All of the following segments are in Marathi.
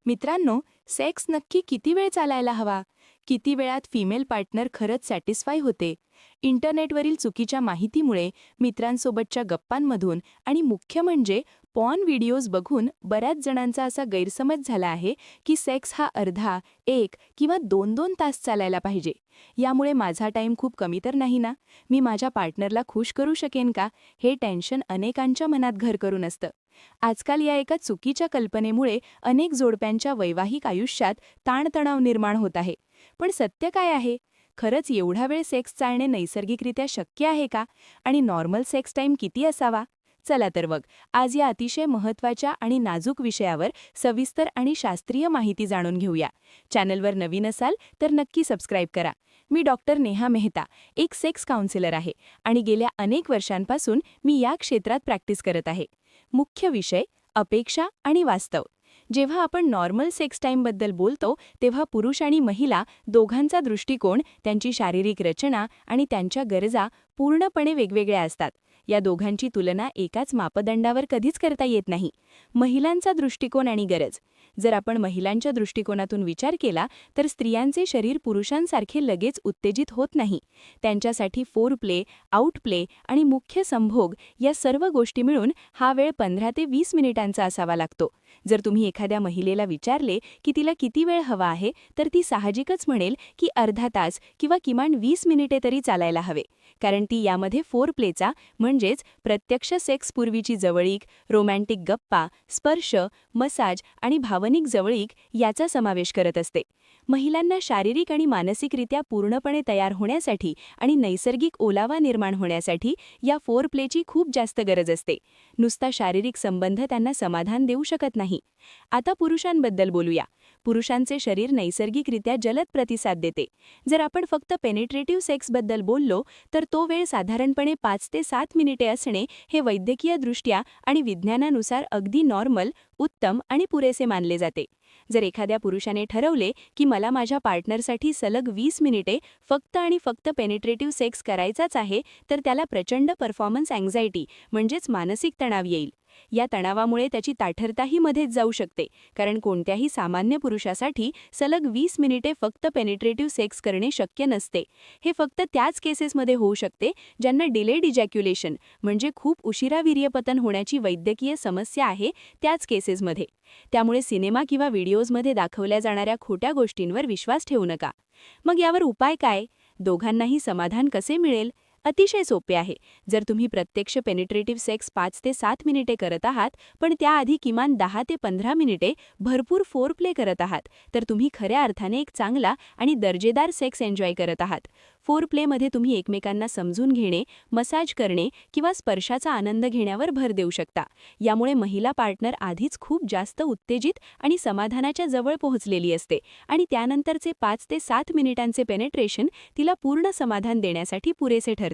मित्रांनो, सेक्स नक्की किती वेळ चालायला हवा? किती वेळात फिमेल पार्टनर खरंच सॅटिस्फाय होते? इंटरनेटवरील चुकीच्या माहितीमुळे, मित्रांसोबतच्या गप्पांमधून आणि मुख्य म्हणजे पॉर्न व्हिडिओज बघून बऱ्याच जणांचा असा गैरसमज झाला आहे की सेक्स हा अर्धा, 1 किंवा 2-2 तास चालायला पाहिजे. यामुळे माझा टाईम खूप कमी तर नाही ना? मी माझ्या पार्टनरला खुश करू शकेन का? हे टेन्शन अनेकांच्या मनात घर करून असतं. आजकाल या एका चुकीच्या कल्पनेमुळे अनेक जोडप्यांच्या वैवाहिक आयुष्यात ताणतणाव निर्माण होत आहे. पण सत्य काय आहे? खरंच एवढा वेळ सेक्स चालणे नैसर्गिकरित्या शक्य आहे का? आणि नॉर्मल सेक्स टाईम किती असावा? चला तर मग, आज या अतिशय महत्त्वाच्या आणि नाजूक विषयावर सविस्तर आणि शास्त्रीय माहिती जाणून घेऊया. चॅनलवर नवीन असाल तर नक्की सबस्क्राईब करा. मी डॉक्टर नेहा मेहता, एक सेक्स काउन्सिलर आहे आणि गेल्या अनेक वर्षांपासून मी या क्षेत्रात प्रॅक्टिस करत आहे. मुख्य विषय: अपेक्षा आणि वास्तव. जेव्हा आपण नॉर्मल सेक्स टाईमबद्दल बोलतो तेव्हा पुरुष आणि महिला दोघांचा दृष्टिकोन, त्यांची शारीरिक रचना आणि त्यांच्या गरजा पूर्णपणे वेगवेगळ्या असतात. या दोघांची तुलना एकाच मापदंडावर कधीच करता येत नाही. महिलांचा दृष्टिकोन आणि गरज. जर आपण महिलांच्या दृष्टिकोनातून विचार केला तर स्त्रियांचे शरीर पुरुषांसारखे लगेच उत्तेजित होत नाही. त्यांच्यासाठी फोर प्ले, आउट प्ले आणि मुख्य संभोग या सर्व गोष्टी मिळून हा वेळ 15 ते 20 मिनिटांचा असावा लागतो. जर तुम्ही एखाद्या महिलेला विचारले की तिला किती वेळ हवा आहे, तर ती साहजिकच म्हणेल की अर्धा तास किंवा किमान 20 मिनिटे तरी चालायला हवे. कारण ती यामध्ये फोर प्लेचा म्हणजेच प्रत्यक्ष सेक्स पूर्वीची जवळीक, रोमॅन्टिक गप्पा, स्पर्श, मसाज आणि भावनिक जवळीक याचा समावेश करत असते. महिलांना शारीरिक आणि मानसिकरित्या पूर्णपणे तयार होण्यासाठी आणि नैसर्गिक ओलावा निर्माण होण्यासाठी या फोर प्लेची खूप जास्त गरज असते. नुसता शारीरिक संबंध त्यांना समाधान देऊ शकत नाही. आता पुरुषांबद्दल बोलूया. पुरुषांचे शरीर नैसर्गिकरित्या जलद प्रतिसाद देते. जर आपण फक्त पेनिट्रेटिव्ह सेक्सबद्दल बोललो तर तो वेळ साधारणपणे 5 ते 7 मिनिटे असणे हे वैद्यकीयदृष्ट्या आणि विज्ञानानुसार अगदी नॉर्मल, उत्तम आणि पुरेसे मानले जाते. जर एखाद्या पुरुषाने ठरवले की मला माझ्या पार्टनरसाठी सलग 20 मिनिटे फक्त आणि फक्त पेनिट्रेटिव्ह सेक्स करायचाच आहे, तर त्याला प्रचंड परफॉर्मन्स अँक्झायटी म्हणजेच मानसिक तणाव येईल. या तणावामुळे त्याची ताठरताही मध्येच जाऊ शकते, कारण कोणत्याही सामान्य पुरुषासाठी सलग 20 मिनिटे फक्त पेनिट्रेटिव्ह सेक्स करणे शक्य नसते. हे फक्त त्याच केसेसमध्ये होऊ शकते ज्यांना डिलेड इजॅक्युलेशन म्हणजे खूप उशिरा वीर्यपतन होण्याची वैद्यकीय समस्या आहे, त्याच केसेसमध्ये. त्यामुळे सिनेमा किंवा व्हिडिओजमध्ये दाखवल्या जाणाऱ्या खोट्या गोष्टींवर विश्वास ठेवू नका. मग यावर उपाय काय? दोघांनाही समाधान कसे मिळेल? अतिशय सोपे आहे. जर तुम्ही प्रत्यक्ष पेनिट्रेटिव्ह सेक्स 5 ते 7 मिनिटे करत आहात, पण त्याआधी किमान 10 ते 15 मिनिटे भरपूर फोर प्ले करत आहात, तर तुम्ही खऱ्या अर्थाने एक चांगला आणि दर्जेदार सेक्स एन्जॉय करत आहात. फोर प्लेमध्ये तुम्ही एकमेकांना समजून घेणे, मसाज करणे किंवा स्पर्शाचा आनंद घेण्यावर भर देऊ शकता. यामुळे महिला पार्टनर आधीच खूप जास्त उत्तेजित आणि समाधानाच्या जवळ पोहोचलेली असते आणि त्यानंतरचे 5 ते 7 मिनिटांचे पेनिट्रेशन तिला पूर्ण समाधान देण्यासाठी पुरेसे ठरते.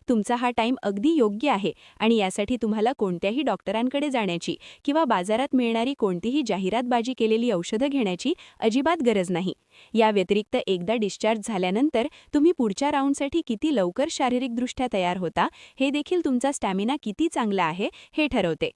तुमचा हा टाईम अगदी योग्य आहे आणि यासाठी तुम्हाला कोणत्याही डॉक्टरांकडे जाण्याची किंवा बाजारात मिळणारी कोणतीही जाहिरातबाजी केलेली औषधं घेण्याची अजिबात गरज नाही. या व्यतिरिक्त एकदा डिस्चार्ज झाल्यानंतर तुम्ही पुढच्या राऊंडसाठी किती लवकर शारीरिकदृष्ट्या तयार होता, हे देखील तुमचा स्टॅमिना किती चांगला आहे हे ठरवते.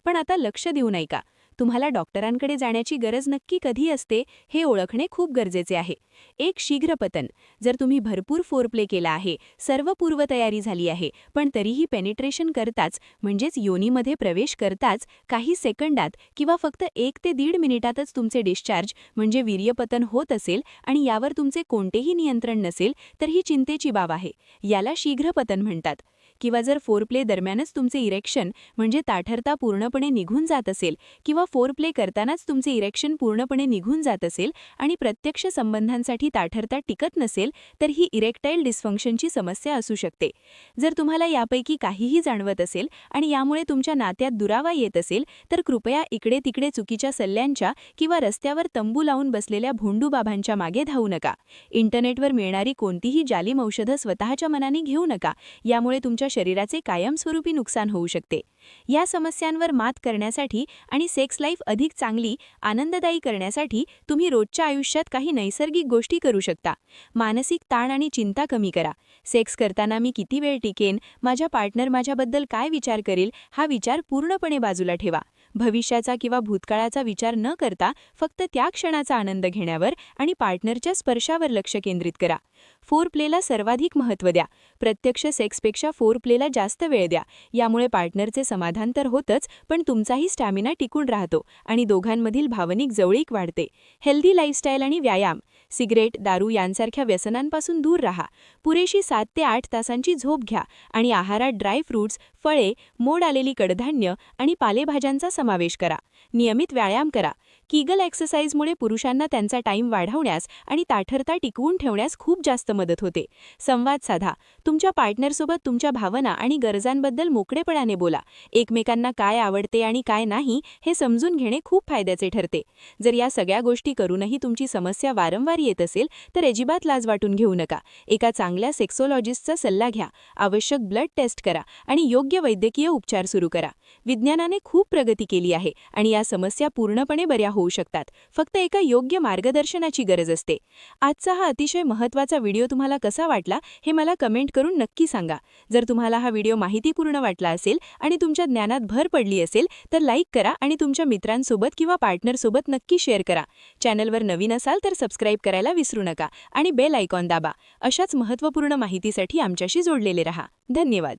पण आता लक्ष देऊ नये का? तुम्हाला डॉक्टरांकडे जाण्याची गरज नक्की कधी असते हे ओळखणे खूप गरजेचे आहे. एक शीघ्र पतन. जर तुम्ही भरपूर फोर प्ले केला आहे, सर्व पूर्वतयारी झाली आहे, पण तरीही पेनिट्रेशन करताच म्हणजेच योनीमध्ये प्रवेश करताच काही सेकंदात किंवा फक्त 1 ते 1.5 मिनिटातच तुमचे डिस्चार्ज म्हणजे वीर्यपतन होत असेल आणि यावर तुमचे कोणतेही नियंत्रण नसेल, तर ही चिंतेची बाब आहे. याला शीघ्र पतन म्हणतात. किंवा जर फोर प्ले दरम्यानच तुमचे इरेक्शन म्हणजे ताठरता पूर्णपणे निघून जात असेल किंवा फोर प्ले करतानाच तुमचे इरेक्शन पूर्णपणे निघून जात असेल आणि प्रत्यक्ष संबंधांसाठी ताठरता टिकत नसेल, तर ही इरेक्टाईल डिस्फंक्शनची समस्या असू शकते. जर तुम्हाला यापैकी काहीही जाणवत असेल आणि यामुळे तुमच्या नात्यात दुरावा येत असेल, तर कृपया इकडे तिकडे चुकीच्या सल्ल्यांच्या किंवा रस्त्यावर तंबू लावून बसलेल्या भोंडूबाबांच्या मागे धावू नका. इंटरनेटवर मिळणारी कोणतीही जालिम औषधं स्वतःच्या मनाने घेऊ नका. यामुळे तुमच्या तुमच्या शरीराचे कायमस्वरूपी नुकसान होऊ शकते. या समस्यांवर मात करण्यासाठी आणि सेक्स लाईफ अधिक चांगली, आनंददायी करण्यासाठी तुम्ही रोजच्या आयुष्यात काही नैसर्गिक गोष्टी करू शकता. मानसिक ताण आणि चिंता कमी करा. सेक्स करताना मी किती वेळ टिकेन, माझा पार्टनर माझ्याबद्दल काय विचार करेल, हा विचार पूर्णपणे बाजूला ठेवा. भविष्याचा किंवा भूतकाळाचा विचार न करता फक्त त्या क्षणाचा आनंद घेण्यावर आणि पार्टनरच्या स्पर्शावर लक्ष केंद्रित करा. फोरप्लेला सर्वाधिक महत्त्व द्या. प्रत्यक्ष सेक्सपेक्षा फोरप्लेला जास्त वेळ द्या. यामुळे पार्टनरचे समाधान तर होतच, पण तुमचाही स्टॅमिना टिकून राहतो आणि दोघांमधील भावनिक जवळीक वाढते. हेल्दी लाईफस्टाईल आणि व्यायाम. सिगरेट, दारू यांसारख्या व्यसनांपासून दूर राहा. पुरेशी 7 ते 8 तासांची झोप घ्या आणि आहारात ड्राय फ्रूट्स, फळे, मोड आलेली कडधान्य आणि पालेभाज्यांचा समावेश करा. नियमित व्यायाम करा. कीगल एक्सरसाइजमुळे पुरुषांना त्यांचा टाईम वाढवण्यास आणि ताठरता टिकवून ठेवण्यास खूप जास्त मदत होते. संवाद साधा. तुमच्या पार्टनरसोबत तुमच्या भावना आणि गरजांबद्दल मोकळेपणाने बोला. एकमेकांना काय आवडते आणि काय नाही हे समजून घेणे खूप फायद्याचे ठरते. जर या सगळ्या गोष्टी करूनही तुमची समस्या वारंवार येत असेल तर अजिबात लाज वाटून घेऊ नका. एका चांगल्या सेक्सोलॉजिस्टचा सल्ला घ्या. आवश्यक ब्लड टेस्ट करा आणि योग्य वैद्यकीय उपचार सुरू करा. विज्ञानाने खूप प्रगती केली आहे आणि या समस्या पूर्णपणे बऱ्या होऊ शकतात. फक्त एका योग्य मार्गदर्शनाची गरज असते. आजचा हा अतिशय महत्त्वाचा व्हिडिओ तुम्हाला कसा वाटला हे मला कमेंट करून नक्की सांगा. जर तुम्हाला हा व्हिडिओ माहितीपूर्ण वाटला असेल आणि तुमच्या ज्ञानात भर पडली असेल तर लाईक करा आणि तुमच्या मित्रांसोबत किंवा पार्टनरसोबत नक्की शेअर करा. चॅनलवर नवीन असाल तर सबस्क्राईब करायला विसरू नका आणि बेल आयकॉन दाबा. अशाच महत्त्वपूर्ण माहितीसाठी आमच्याशी जोडलेले रहा. धन्यवाद.